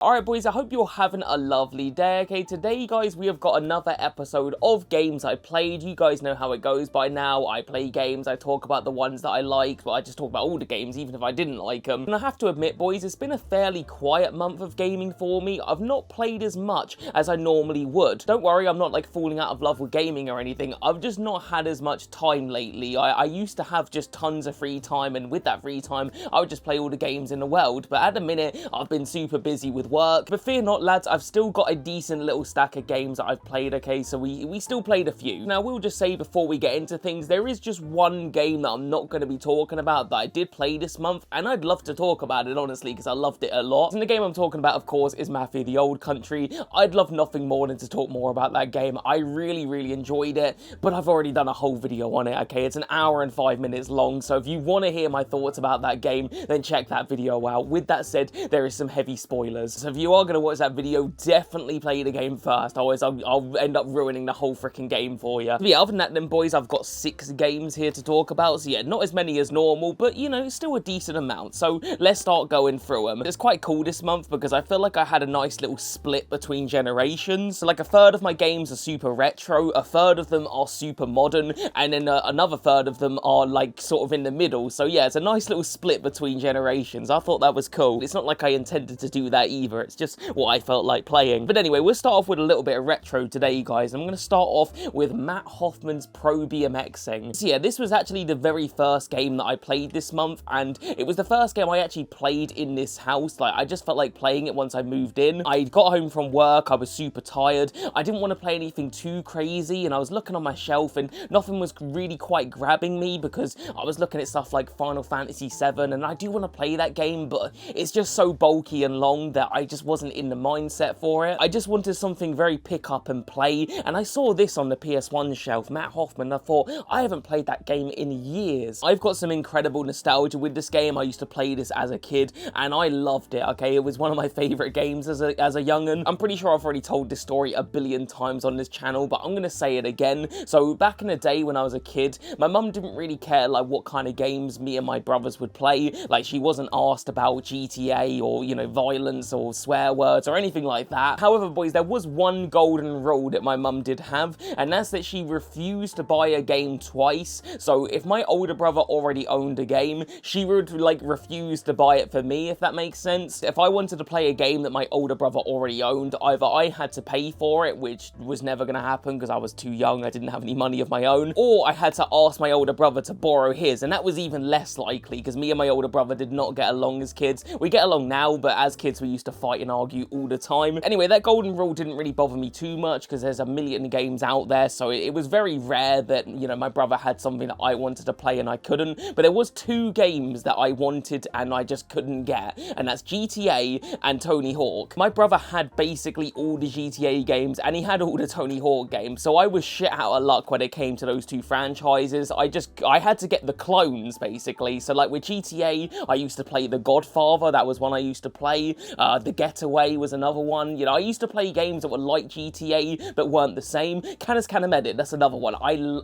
Alright boys, I hope you're having a lovely day. Okay, today guys, we have got another episode of games I played. You guys know how it goes by now. I play games, I talk about the ones that I like, but I just talk about all the games even if I didn't like them. And I have to admit boys, it's been a fairly quiet month of gaming for me. I've not played as much as I normally would. Don't worry, I'm not like falling out of love with gaming or anything. I've just not had as much time lately. I used to have just tons of free time, and with that free time, I would just play all the games in the world. But at the minute, I've been super busy with work. But fear not lads, I've still got a decent little stack of games that I've played, okay, so we still played a few. Now we'll just say before we get into things, there is just one game that I'm not going to be talking about that I did play this month, and I'd love to talk about it honestly because I loved it a lot. And the game I'm talking about of course is Mafia the Old Country. I'd love nothing more than to talk more about that game. I really enjoyed it, but I've already done a whole video on it, okay, it's an hour and 5 minutes long, so if you want to hear my thoughts about that game, then check that video out. With that said, there is some heavy spoilers, so if you are going to watch that video, definitely play the game first, otherwise I'll end up ruining the whole freaking game for you. But yeah, other than that then boys, I've got 6 games here to talk about, so yeah, not as many as normal, but you know, it's still a decent amount, so let's start going through them. It's quite cool this month because I feel like I had a nice little split between generations, so like a third of my games are super retro, a third of them are super modern, and then another third of them are like sort of in the middle, so yeah, it's a nice little split between generations. I thought that was cool. It's not like I intended to do that either, it's just what I felt like playing. But anyway, we'll start off with a little bit of retro today, guys. I'm going to start off with Matt Hoffman's Pro BMXing. So yeah, this was actually the very first game that I played this month, and it was the first game I actually played in this house. Like, I just felt like playing it once I moved in. I got home from work, I was super tired, I didn't want to play anything too crazy, and I was looking on my shelf and nothing was really quite grabbing me because I was looking at stuff like Final Fantasy VII, and I do want to play that game, but it's just so bulky and long that I just wasn't in the mindset for it. I just wanted something very pick up and play, and I saw this on the PS1 shelf, Matt Hoffman, and I thought, I haven't played that game in years. I've got some incredible nostalgia with this game. I used to play this as a kid, and I loved it, okay? It was one of my favourite games as a young'un. I'm pretty sure I've already told this story a billion times on this channel, but I'm gonna say it again. So back in the day when I was a kid, my mum didn't really care like what kind of games me and my brothers would play. Like, she wasn't asked about GTA or, you know, violence or swear words or anything like that. However, boys, there was one golden rule that my mum did have, and that's that she refused to buy a game twice. So if my older brother already owned a game, she would like refuse to buy it for me, if that makes sense. If I wanted to play a game that my older brother already owned, either I had to pay for it, which was never going to happen because I was too young, I didn't have any money of my own, or I had to ask my older brother to borrow his, and that was even less likely because me and my older brother did not get along as kids. We get along now, but as kids we used to fight and argue all the time. Anyway, that golden rule didn't really bother me too much because there's a million games out there, so it was very rare that, you know, my brother had something that I wanted to play and I couldn't. But there was 2 games that I wanted and I just couldn't get, and that's GTA and Tony Hawk. My brother had basically all the GTA games and he had all the Tony Hawk games, so I was shit out of luck when it came to those 2 franchises. I had to get the clones basically. So like with GTA, I used to play The Godfather, that was one I used to play. The Getaway was another one. You know, I used to play games that were like GTA but weren't the same. Canis Medit, that's another one.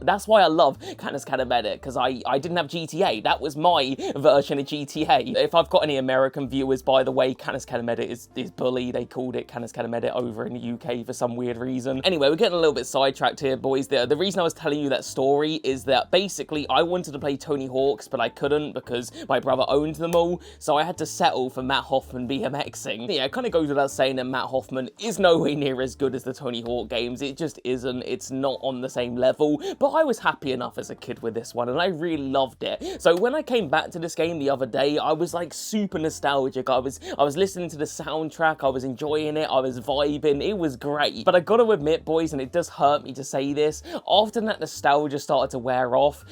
That's why I love Canis Medit, because I didn't have GTA. That was my version of GTA. If I've got any American viewers, by the way, Canis Medit is bully. They called it Canis Medit over in the UK for some weird reason. Anyway, we're getting a little bit sidetracked here, boys. The reason I was telling you that story is that basically I wanted to play Tony Hawk's, but I couldn't because my brother owned them all, so I had to settle for Matt Hoffman BMXing. Yeah, it kind of goes without saying that Matt Hoffman is nowhere near as good as the Tony Hawk games. It just isn't. It's not on the same level, but I was happy enough as a kid with this one, and I really loved it. So when I came back to this game the other day, I was like super nostalgic. I was listening to the soundtrack, I was enjoying it, I was vibing, it was great. But I gotta admit, boys, and it does hurt me to say this, after that nostalgia started to wear off,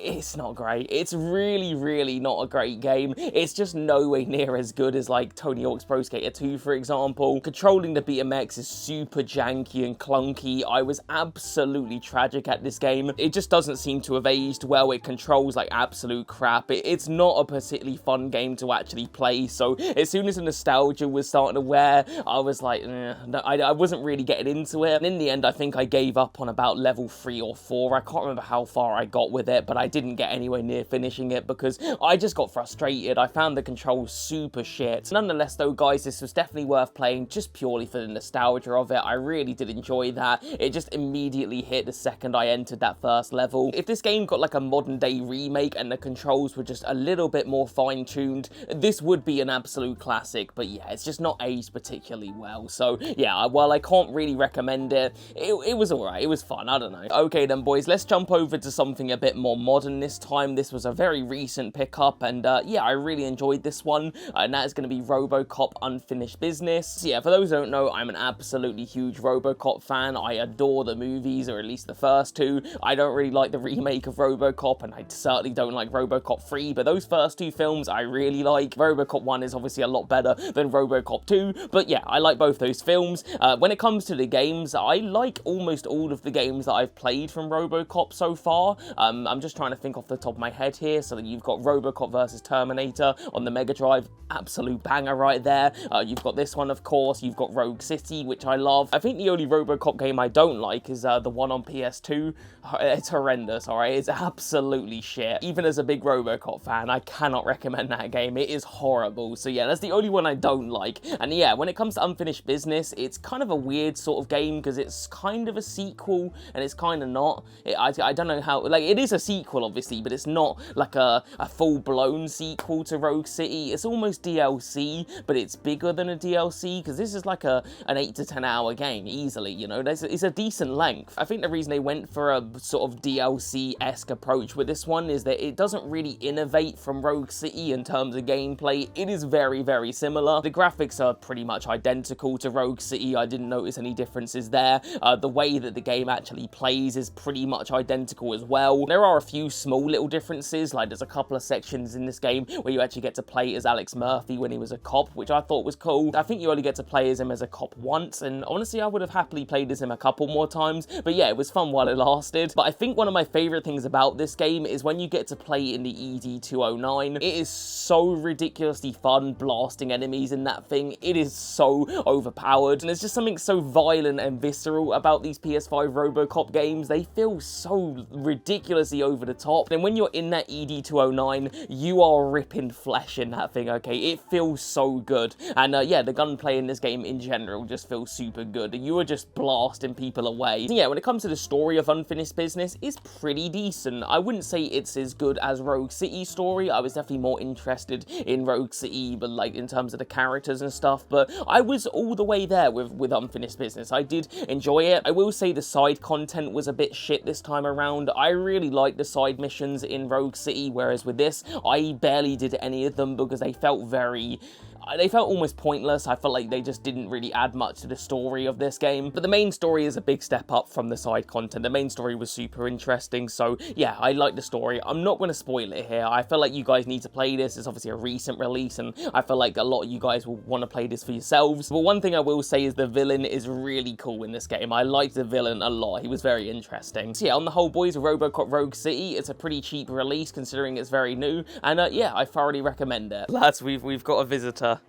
it's not great. It's really not a great game. It's just nowhere near as good as like Tony Hawk's Pro Skater 2, for example. Controlling the BMX is super janky and clunky. I was absolutely tragic at this game. It just doesn't seem to have aged well. It controls like absolute crap. It's not a particularly fun game to actually play, so as soon as the nostalgia was starting to wear, I was like, I wasn't really getting into it. And in the end, I think I gave up on about level 3 or 4. I can't remember how far I got with it, but I didn't get anywhere near finishing it because I just got frustrated. I found the controls super shit. Nonetheless though, guys, this was definitely worth playing just purely for the nostalgia of it. I really did enjoy that. It just immediately hit the second I entered that first level. If this game got like a modern day remake and the controls were just a little bit more fine-tuned, this would be an absolute classic, but yeah, it's just not aged particularly well. So yeah, while I can't really recommend it, it was alright, it was fun, I don't know. Okay then boys, let's jump over to something a bit more modern this time. This was a very recent pickup, and yeah, I really enjoyed this one, and that is going to be Robocop Unfinished Business. So yeah, for those who don't know, I'm an absolutely huge Robocop fan. I adore the movies, or at least the first two. I don't really like the remake of Robocop, and I certainly don't like Robocop 3, but those first two films I really like. Robocop 1 is obviously a lot better than Robocop 2, but yeah, I like both those films. When it comes to the games, I like almost all of the games that I've played from Robocop so far. I'm just trying to think off the top of my head here. So that you've got Robocop versus Terminator on the Mega Drive, absolute banger right there. You've got this one, of course. You've got Rogue City, which I love. I think the only Robocop game I don't like is the one on PS2. It's horrendous, alright? It's absolutely shit. Even as a big Robocop fan, I cannot recommend that game. It is horrible. So yeah, that's the only one I don't like. And yeah, when it comes to Unfinished Business, it's kind of a weird sort of game because it's kind of a sequel and it's kind of not. I don't know how, like, it is a sequel obviously, but it's not like a full-blown sequel to Rogue City. It's almost DLC, but it's bigger than a DLC because this is like an 8 to 10 hour game easily, you know. It's a decent length. I think the reason they went for a sort of DLC-esque approach with this one is that it doesn't really innovate from Rogue City in terms of gameplay. It is very, very similar. The graphics are pretty much identical to Rogue City. I didn't notice any differences there. The way that the game actually plays is pretty much identical as well. There are a few small little differences, like there's a couple of sections in this game where you actually get to play as Alex Murphy when he was a cop, which I thought was cool. I think you only get to play as him as a cop once, and honestly I would have happily played as him a couple more times, but yeah, it was fun while it lasted. But I think one of my favourite things about this game is when you get to play in the ED-209. It is so ridiculously fun blasting enemies in that thing. It is so overpowered, and there's just something so violent and visceral about these PS5 Robocop games. They feel so ridiculously over the top, and when you're in that ED-209, you are ripping flesh in that thing, okay? It feels so good, and yeah, the gunplay in this game in general just feels super good. You are just blasting people away. So yeah, when it comes to the story of Unfinished Business, it's pretty decent. I wouldn't say it's as good as Rogue City's story. I was definitely more interested in Rogue City, but like in terms of the characters and stuff, but I was all the way there with Unfinished Business. I did enjoy it. I will say the side content was a bit shit this time around. I really liked the side missions in Rogue City, whereas with this, I barely did any of them because they felt almost pointless. I felt like they just didn't really add much to the story of this game. But the main story is a big step up from the side content. The main story was super interesting, so yeah, I like the story. I'm not going to spoil it here. I feel like you guys need to play this. It's obviously a recent release, and I feel like a lot of you guys will want to play this for yourselves. But one thing I will say is the villain is really cool in this game. I liked the villain a lot. He was very interesting. So yeah, on the whole, boys, Robocop Rogue City, it's a pretty cheap release considering it's very new, and yeah, I thoroughly recommend it. Lads, we've got a visitor.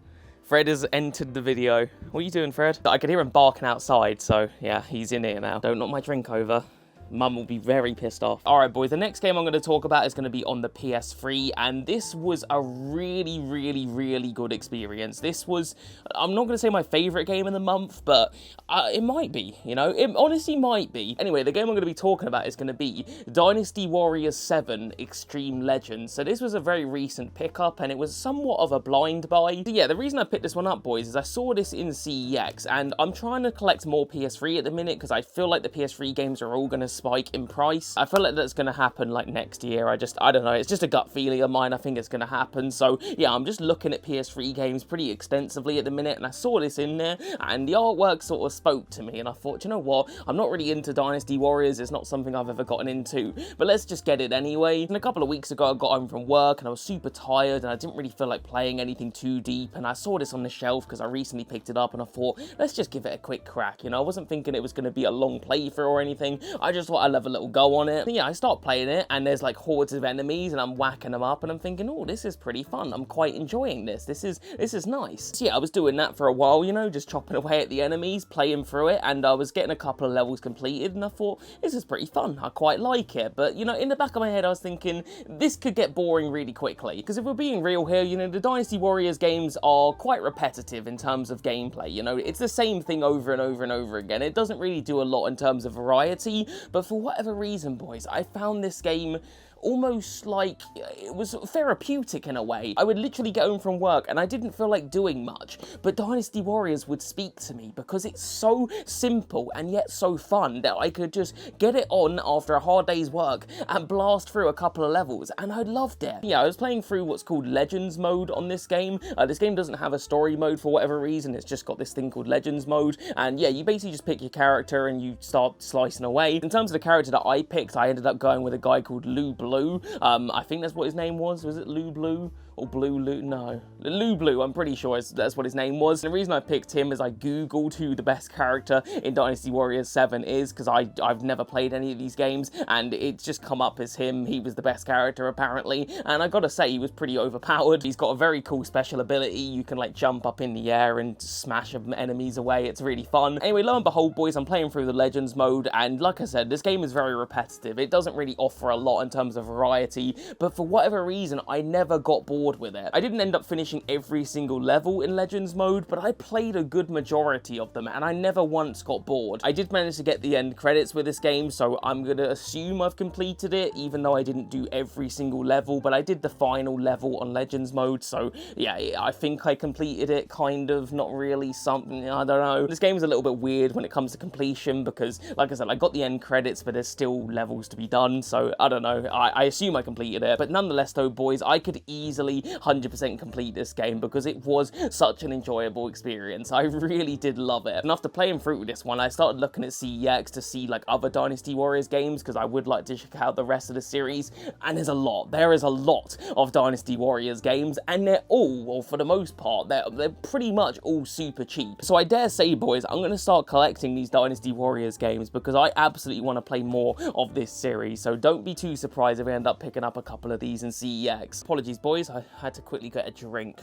Fred has entered the video. What are you doing, Fred? I could hear him barking outside, so yeah, he's in here now. Don't knock my drink over. Mum will be very pissed off. Alright boys, the next game I'm going to talk about is going to be on the PS3, and this was a really, really, really good experience. This was, I'm not going to say my favourite game of the month, but it might be, you know? It honestly might be. Anyway, the game I'm going to be talking about is going to be Dynasty Warriors 7 Xtreme Legends. So this was a very recent pickup, and it was somewhat of a blind buy. So yeah, the reason I picked this one up, boys, is I saw this in CEX, and I'm trying to collect more PS3 at the minute, because I feel like the PS3 games are all going to spike in price. I feel like that's going to happen like next year. I don't know, it's just a gut feeling of mine. I think it's going to happen. So yeah, I'm just looking at PS3 games pretty extensively at the minute, and I saw this in there, and the artwork sort of spoke to me, and I thought, you know what, I'm not really into Dynasty Warriors. It's not something I've ever gotten into, but let's just get it anyway. And a couple of weeks ago, I got home from work, and I was super tired, and I didn't really feel like playing anything too deep, and I saw this on the shelf because I recently picked it up, and I thought, let's just give it a quick crack. You know, I wasn't thinking it was going to be a long playthrough or anything. I just thought I'd have a little go on it. And yeah, I start playing it, and there's like hordes of enemies, and I'm whacking them up, and I'm thinking, oh, this is pretty fun. I'm quite enjoying this. This is nice. So yeah, I was doing that for a while, you know, just chopping away at the enemies, playing through it, and I was getting a couple of levels completed, and I thought, this is pretty fun. I quite like it. But, you know, in the back of my head, I was thinking, this could get boring really quickly. Because if we're being real here, you know, the Dynasty Warriors games are quite repetitive in terms of gameplay. You know, it's the same thing over and over and over again. It doesn't really do a lot in terms of variety, but for whatever reason, boys, I found this game almost like it was therapeutic in a way. I would literally get home from work and I didn't feel like doing much, but Dynasty Warriors would speak to me because it's so simple and yet so fun that I could just get it on after a hard day's work and blast through a couple of levels, and I loved it. Yeah, I was playing through what's called Legends mode on this game. This game doesn't have a story mode for whatever reason. It's just got this thing called Legends mode, and yeah, you basically just pick your character and you start slicing away. In terms of the character that I picked, I ended up going with a guy called Lou Blue. I think that's what his name was. Was it Lou Blue? Or Blue? No. Lou Blue, I'm pretty sure that's what his name was. And the reason I picked him is I googled who the best character in Dynasty Warriors 7 is, because I've never played any of these games, and it's just come up as him. He was the best character, apparently, and I gotta say, he was pretty overpowered. He's got a very cool special ability. You can, like, jump up in the air and smash enemies away. It's really fun. Anyway, lo and behold, boys, I'm playing through the Legends mode, and like I said, this game is very repetitive. It doesn't really offer a lot in terms of variety, but for whatever reason, I never got bored with it. I didn't end up finishing every single level in Legends mode, but I played a good majority of them, and I never once got bored. I did manage to get the end credits with this game, so I'm gonna assume I've completed it, even though I didn't do every single level, but I did the final level on Legends mode, so yeah, I think I completed it, kind of, not really, something, I don't know. This game is a little bit weird when it comes to completion, because, like I said, I got the end credits, but there's still levels to be done, so I don't know. I assume I completed it, but nonetheless though, boys, I could easily 100% complete this game because it was such an enjoyable experience. I really did love it. And after playing through this one, I started looking at CEX to see like other Dynasty Warriors games, because I would like to check out the rest of the series, and there's a lot. There is a lot of Dynasty Warriors games, and they're all, or for the most part, they're pretty much all super cheap. So I dare say, boys, I'm going to start collecting these Dynasty Warriors games because I absolutely want to play more of this series. So don't be too surprised if I end up picking up a couple of these in CEX. Apologies, boys, I had to quickly get a drink.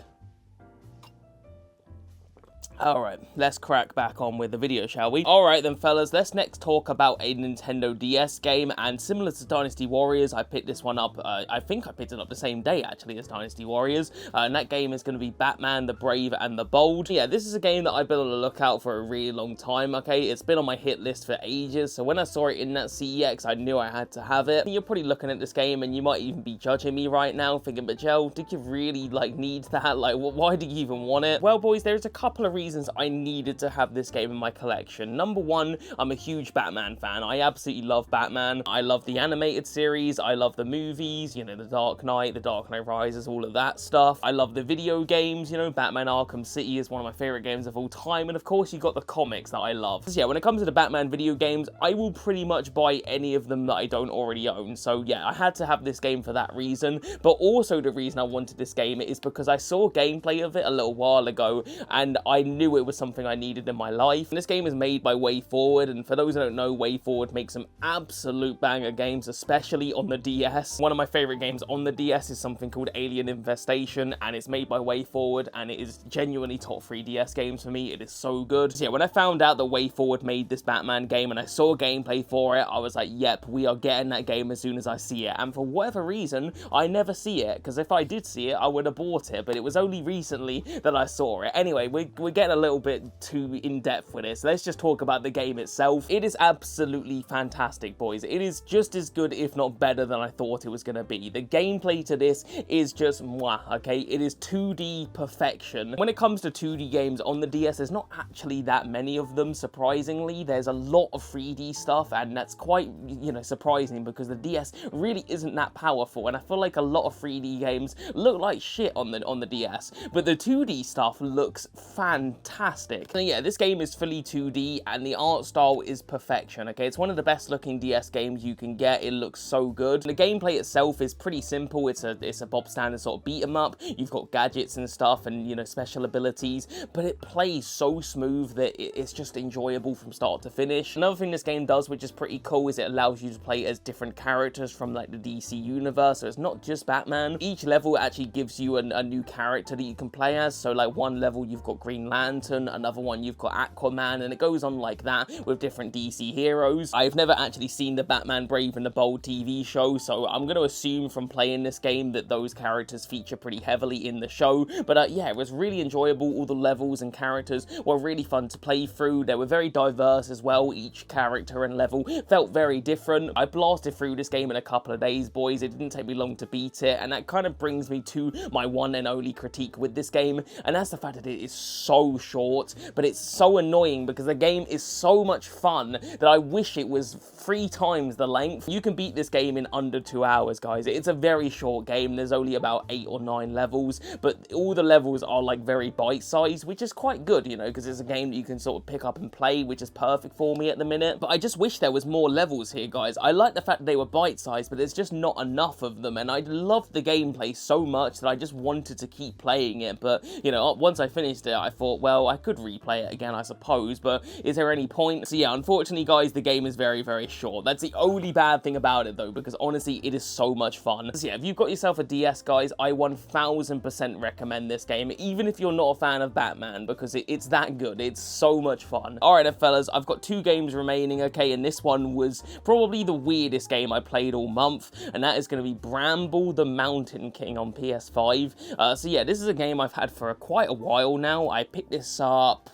Alright, let's crack back on with the video, shall we? Alright then, fellas, let's next talk about a Nintendo DS game, and similar to Dynasty Warriors, I picked this one up, I think I picked it up the same day, actually, as Dynasty Warriors, and that game is going to be Batman, the Brave and the Bold. Yeah, this is a game that I've been on the lookout for a really long time, okay? It's been on my hit list for ages, so when I saw it in that CEX, I knew I had to have it. You're probably looking at this game, and you might even be judging me right now, thinking, McJell, did you really, like, need that? Like, why do you even want it? Well, boys, there's a couple of reasons I needed to have this game in my collection. Number one, I'm a huge Batman fan. I absolutely love Batman. I love the animated series. I love the movies, you know, The Dark Knight, The Dark Knight Rises, all of that stuff. I love the video games, you know, Batman Arkham City is one of my favorite games of all time. And of course, you got the comics that I love. So yeah, when it comes to the Batman video games, I will pretty much buy any of them that I don't already own. So yeah, I had to have this game for that reason. But also the reason I wanted this game is because I saw gameplay of it a little while ago, and I knew it was something I needed in my life. And this game is made by WayForward, and for those who don't know, WayForward makes some absolute banger games, especially on the DS. One of my favorite games on the DS is something called Alien Infestation, and it's made by WayForward, and it is genuinely top 3 DS games for me. It is so good. So yeah, when I found out that WayForward made this Batman game and I saw gameplay for it, I was like, yep, we are getting that game as soon as I see it. And for whatever reason, I never see it, because if I did see it, I would have bought it, but it was only recently that I saw it. Anyway, we're getting a little bit too in-depth with this. Let's just talk about the game itself. It is absolutely fantastic, boys. It is just as good, if not better, than I thought it was going to be. The gameplay to this is just mwah, okay? It is 2D perfection. When it comes to 2D games on the DS, there's not actually that many of them, surprisingly. There's a lot of 3D stuff, and that's quite, you know, surprising, because the DS really isn't that powerful, and I feel like a lot of 3D games look like shit on the DS, but the 2D stuff looks fantastic. fantastic. And yeah, this game is fully 2D and the art style is perfection, okay? It's one of the best looking DS games you can get. It looks so good. The gameplay itself is pretty simple. It's a Bob standard sort of beat 'em up. You've got gadgets and stuff and, you know, special abilities, but it plays so smooth that it's just enjoyable from start to finish. Another thing this game does, which is pretty cool, is it allows you to play as different characters from like the DC universe, so it's not just Batman. Each level actually gives you a new character that you can play as, so like one level you've got Green Lantern, another one you've got Aquaman, and it goes on like that with different DC heroes. I've never actually seen the Batman Brave and the Bold TV show, so I'm going to assume from playing this game that those characters feature pretty heavily in the show, but yeah, it was really enjoyable. All the levels and characters were really fun to play through. They were very diverse as well. Each character and level felt very different. I blasted through this game in a couple of days, boys. It didn't take me long to beat it, and that kind of brings me to my one and only critique with this game, and that's the fact that it is so short, but it's so annoying because the game is so much fun that I wish it was 3 times the length. You can beat this game in under 2 hours, guys. It's a very short game. There's only about 8 or 9 levels, but all the levels are like very bite-sized, which is quite good, you know, because it's a game that you can sort of pick up and play, which is perfect for me at the minute. But I just wish there was more levels here, guys. I like the fact that they were bite-sized, but there's just not enough of them, and I loved the gameplay so much that I just wanted to keep playing it. But, you know, once I finished it, I thought, well, I could replay it again, I suppose, but is there any point? So yeah, unfortunately, guys, the game is very, very short. That's the only bad thing about it, though, because honestly, it is so much fun. So yeah, if you've got yourself a DS, guys, I 1000% recommend this game, even if you're not a fan of Batman, because it's that good. It's so much fun. Alright then, fellas, I've got 2 games remaining, okay, and this one was probably the weirdest game I played all month, and that is going to be Bramble the Mountain King on PS5. So yeah, this is a game I've had for quite a while now. I picked this up,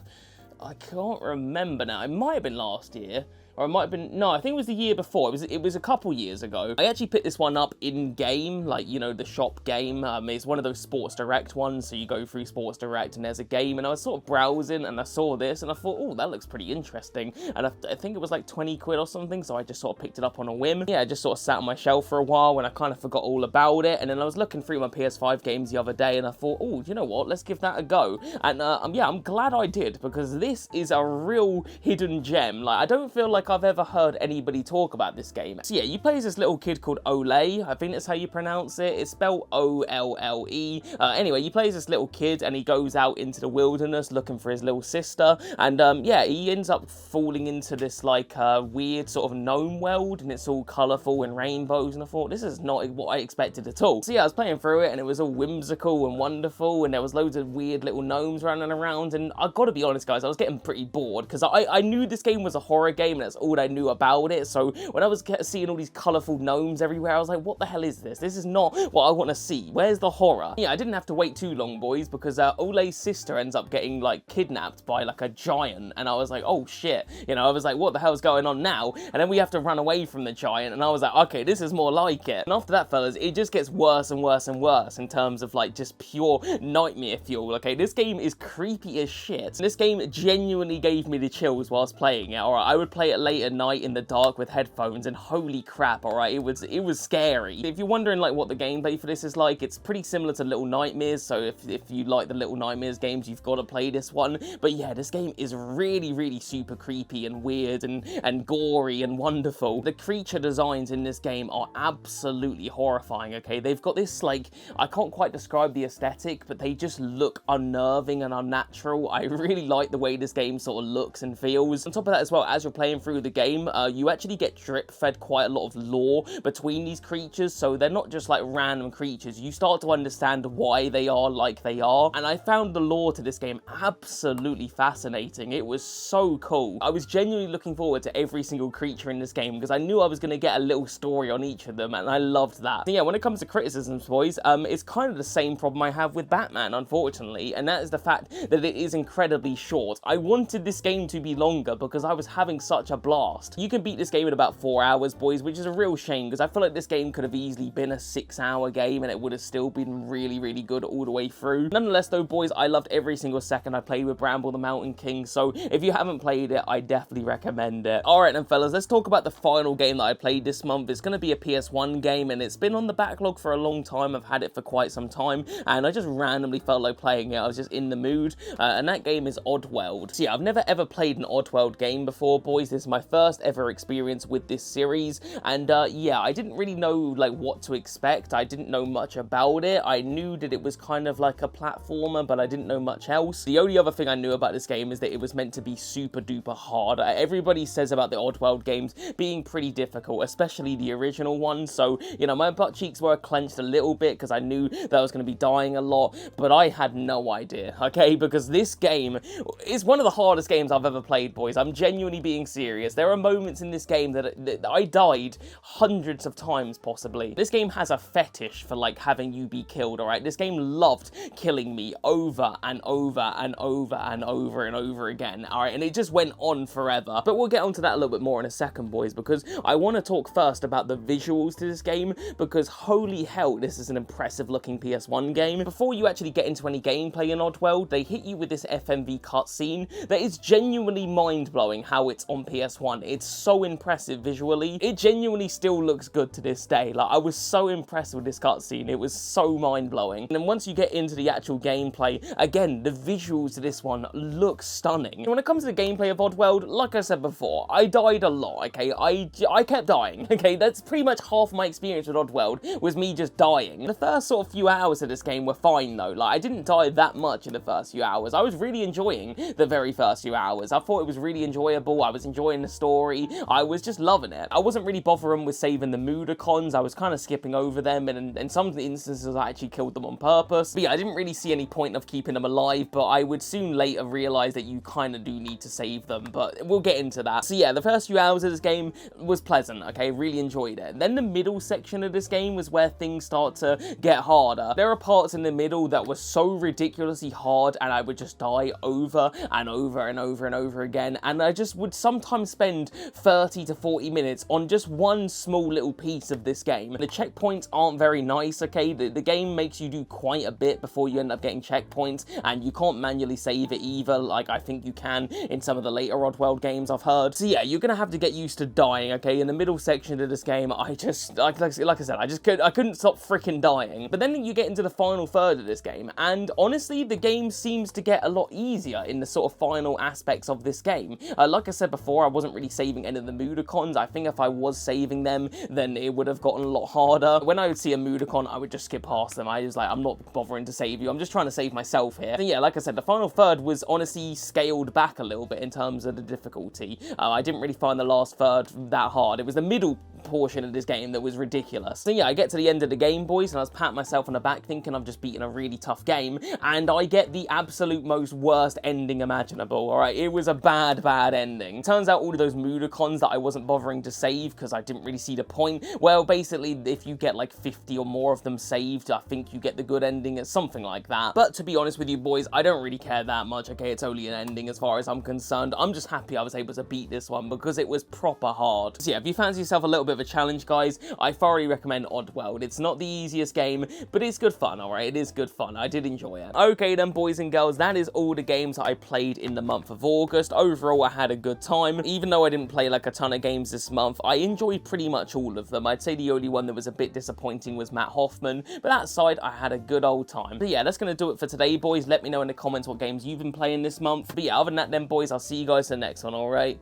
I can't remember now, it might have been last year. Or it might have been, no, I think it was the year before. It was a couple years ago. I actually picked this one up in-game, like, you know, the shop game. It's one of those Sports Direct ones, so you go through Sports Direct and there's a game, and I was sort of browsing and I saw this and I thought, oh, that looks pretty interesting. And I think it was like 20 quid or something, so I just sort of picked it up on a whim. Yeah, I just sort of sat on my shelf for a while and I kind of forgot all about it, and then I was looking through my PS5 games the other day and I thought, oh, you know what, let's give that a go. And yeah, I'm glad I did, because this is a real hidden gem. Like, I don't feel like I've ever heard anybody talk about this game. So yeah, you play as this little kid called Ole. I think that's how you pronounce it. It's spelled O-L-L-E. Anyway, you play as this little kid and he goes out into the wilderness looking for his little sister, and yeah, he ends up falling into this like weird sort of gnome world, and it's all colourful and rainbows, and I thought, this is not what I expected at all. So yeah, I was playing through it and it was all whimsical and wonderful, and there was loads of weird little gnomes running around, and I gotta be honest, guys, I was getting pretty bored because I knew this game was a horror game and that's all I knew about it. So when I was seeing all these colourful gnomes everywhere, I was like, what the hell is this? This is not what I want to see. Where's the horror? Yeah, I didn't have to wait too long, boys, because Ole's sister ends up getting like kidnapped by like a giant, and I was like, oh shit, you know, I was like, what the hell's going on now? And then we have to run away from the giant, and I was like, okay, this is more like it. And after that, fellas, it just gets worse and worse and worse in terms of like just pure nightmare fuel. Okay, this game is creepy as shit. This game genuinely gave me the chills whilst playing it. Alright, I would play it late at night in the dark with headphones, and holy crap, alright, it was scary. If you're wondering like what the gameplay for this is like, it's pretty similar to Little Nightmares, so if you like the Little Nightmares games, you've got to play this one. But yeah, this game is really super creepy and weird and gory and wonderful. The creature designs in this game are absolutely horrifying, okay? They've got this like, I can't quite describe the aesthetic, but they just look unnerving and unnatural. I really like the way this game sort of looks and feels. On top of that as well, as you're playing through the game, you actually get drip-fed quite a lot of lore between these creatures, so they're not just like random creatures. You start to understand why they are like they are, and I found the lore to this game absolutely fascinating. It was so cool. I was genuinely looking forward to every single creature in this game because I knew I was going to get a little story on each of them, and I loved that. So yeah, when it comes to criticisms, boys, it's kind of the same problem I have with Batman, unfortunately, and that is the fact that it is incredibly short. I wanted this game to be longer because I was having such a blast. You can beat this game in about 4 hours, boys, which is a real shame because I feel like this game could have easily been a 6-hour game and it would have still been really, really good all the way through. Nonetheless though, boys, I loved every single second I played with Bramble the Mountain King, so if you haven't played it, I definitely recommend it. Alright then, fellas, let's talk about the final game that I played this month. It's going to be a PS1 game, and it's been on the backlog for a long time. I've had it for quite some time, and I just randomly felt like playing it. I was just in the mood, and that game is Oddworld. So yeah, I've never ever played an Oddworld game before, boys. This is my first ever experience with this series, and yeah, I didn't really know like what to expect. I didn't know much about it. I knew that it was kind of like a platformer, but I didn't know much else. The only other thing I knew about this game is that it was meant to be super duper hard. Everybody says about the Oddworld games being pretty difficult, especially the original one, so you know, my butt cheeks were clenched a little bit because I knew that I was going to be dying a lot, but I had no idea, okay, because this game is one of the hardest games I've ever played, boys. I'm genuinely being serious. There are moments in this game that I died hundreds of times, possibly. This game has a fetish for, like, having you be killed, alright? This game loved killing me over and over and over and over and over again, alright? And it just went on forever. But we'll get onto that a little bit more in a second, boys, because I want to talk first about the visuals to this game, because holy hell, this is an impressive looking PS1 game. Before you actually get into any gameplay in Oddworld, they hit you with this FMV cutscene that is genuinely mind-blowing how it's on PS1. It's so impressive visually. It genuinely still looks good to this day. Like, I was so impressed with this cutscene. It was so mind-blowing. And then once you get into the actual gameplay, again, the visuals to this one look stunning. And when it comes to the gameplay of Oddworld, like I said before, I died a lot, okay? I kept dying, okay? That's pretty much half my experience with Oddworld, was me just dying. The first sort of few hours of this game were fine though. Like, I didn't die that much in the first few hours. I was really enjoying the very first few hours. I thought it was really enjoyable. I was enjoying the story. I was just loving it. I wasn't really bothering with saving the Mudokons. I was kind of skipping over them, and in some instances I actually killed them on purpose. But yeah, I didn't really see any point of keeping them alive, but I would soon later realize that you kind of do need to save them, but we'll get into that. So yeah, the first few hours of this game was pleasant, okay? Really enjoyed it. Then the middle section of this game was where things start to get harder. There are parts in the middle that were so ridiculously hard, and I would just die over and over and over and over again, and I just would sometimes spend 30 to 40 minutes on just one small little piece of this game. The checkpoints aren't very nice, okay? The game makes you do quite a bit before you end up getting checkpoints, and you can't manually save it either, like I think you can in some of the later Oddworld games I've heard. So yeah, you're gonna have to get used to dying, okay? In the middle section of this game, I just, like I said, I couldn't stop freaking dying. But then you get into the final third of this game, and honestly, the game seems to get a lot easier in the sort of final aspects of this game. Like I said before, I wasn't really saving any of the Mudokons. I think if I was saving them, then it would have gotten a lot harder. When I would see a Mudokon, I would just skip past them. I was like, I'm not bothering to save you. I'm just trying to save myself here. And yeah, like I said, the final third was honestly scaled back a little bit in terms of the difficulty. I didn't really find the last third that hard. It was the middle portion of this game that was ridiculous. So yeah, I get to the end of the game, boys, and I was patting myself on the back thinking I've just beaten a really tough game, and I get the absolute most worst ending imaginable, alright? It was a bad ending. Turns out all of those Mudokons that I wasn't bothering to save because I didn't really see the point, well, basically, if you get like 50 or more of them saved, I think you get the good ending, or something like that. But to be honest with you, boys, I don't really care that much, okay? It's only an ending as far as I'm concerned. I'm just happy I was able to beat this one because it was proper hard. So yeah, if you fancy yourself a little bit of a challenge, guys, I thoroughly recommend Oddworld. It's not the easiest game, but it's good fun, alright? It is good fun. I did enjoy it. Okay then, boys and girls, that is all the games I played in the month of August. Overall, I had a good time. Even though I didn't play like a ton of games this month, I enjoyed pretty much all of them. I'd say the only one that was a bit disappointing was Matt Hoffman, but that aside, I had a good old time. But yeah, that's going to do it for today, boys. Let me know in the comments what games you've been playing this month. But yeah, other than that then, boys, I'll see you guys in the next one, alright?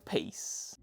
Peace.